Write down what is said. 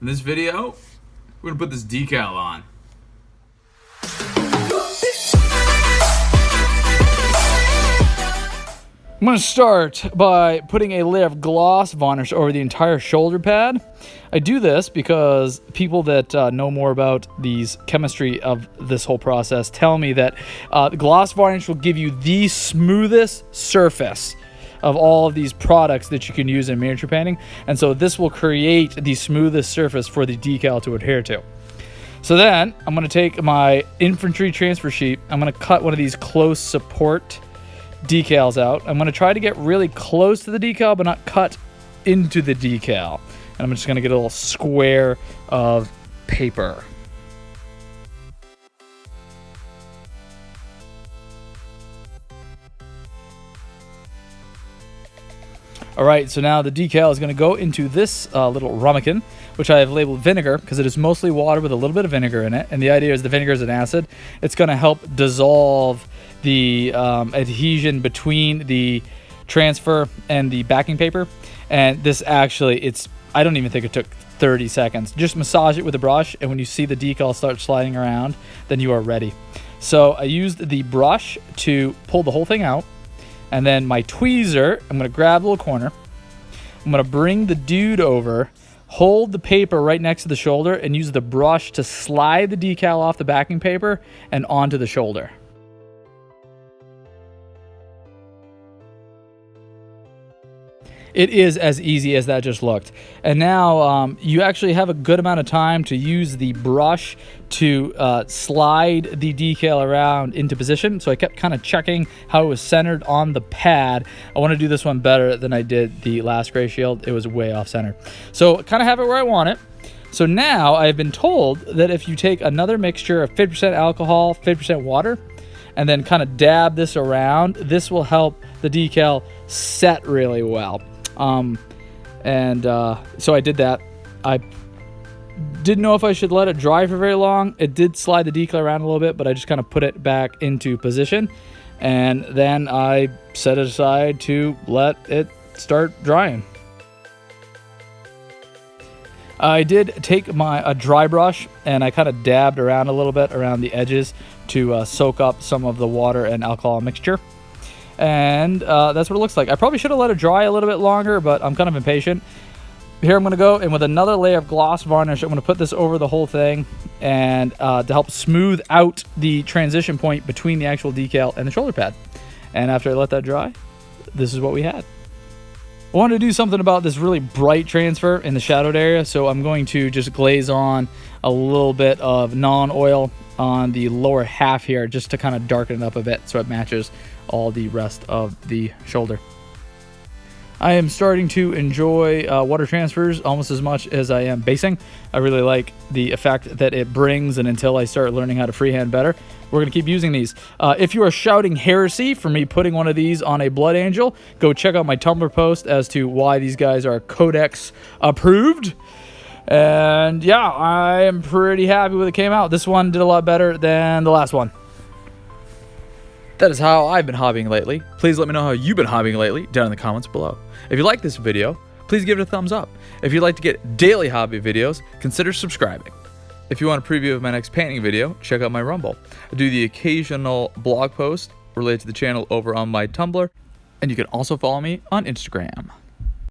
In this video, we're gonna put this decal on. I'm going to start by putting a layer of gloss varnish over the entire shoulder pad. I do this because people that know more about these chemistry of this whole process tell me that the gloss varnish will give you the smoothest surface of all of these products that you can use in miniature painting, and so this will create the smoothest surface for the decal to adhere to. So then I'm going to take my infantry transfer sheet. I'm going to cut one of these close support decals out. I'm going to try to get really close to the decal but not cut into the decal, and I'm just going to get a little square of paper. Alright, so now the decal is going to go into this little ramekin, which I have labeled vinegar because it is mostly water with a little bit of vinegar in it, and the idea is the vinegar is an acid. It's going to help dissolve the adhesion between the transfer and the backing paper, and this actually, I don't even think it took 30 seconds. Just massage it with a brush, and when you see the decal start sliding around, then you are ready. So I used the brush to pull the whole thing out, and then my tweezer, I'm going to grab a little corner, I'm going to bring the dude over, hold the paper right next to the shoulder, and use the brush to slide the decal off the backing paper and onto the shoulder. It is as easy as that just looked. And now you actually have a good amount of time to use the brush to slide the decal around into position. So I kept kind of checking how it was centered on the pad. I want to do this one better than I did the last gray shield. It was way off center. So kind of have it where I want it. So now I've been told that if you take another mixture of 50% alcohol, 50% water, and then kind of dab this around, this will help the decal set really well. So I did that. I didn't know if I should let it dry for very long. It did slide the decal around a little bit, but I just kind of put it back into position, and then I set it aside to let it start drying. I did take a dry brush and I kind of dabbed around a little bit around the edges to soak up some of the water and alcohol mixture. And that's what it looks like. I probably should have let it dry a little bit longer, but I'm kind of impatient. Here I'm going to go, and with another layer of gloss varnish, I'm going to put this over the whole thing, and to help smooth out the transition point between the actual decal and the shoulder pad. And after I let that dry, this is what we had. I wanted to do something about this really bright transfer in the shadowed area, so I'm going to just glaze on a little bit of non-oil on the lower half here just to kind of darken it up a bit so it matches all the rest of the shoulder. I am starting to enjoy water transfers almost as much as I am basing. I really like the effect that it brings, and until I start learning how to freehand better, we're going to keep using these. If you are shouting heresy for me putting one of these on a Blood Angel, go check out my Tumblr post as to why these guys are Codex approved. And yeah, I am pretty happy with it came out. This one did a lot better than the last one. That is how I've been hobbying lately. Please let me know how you've been hobbying lately down in the comments below. If you like this video, please give it a thumbs up. If you'd like to get daily hobby videos, consider subscribing. If you want a preview of my next painting video, check out my Rumbl. I do the occasional blog post related to the channel over on my Tumblr, and you can also follow me on Instagram.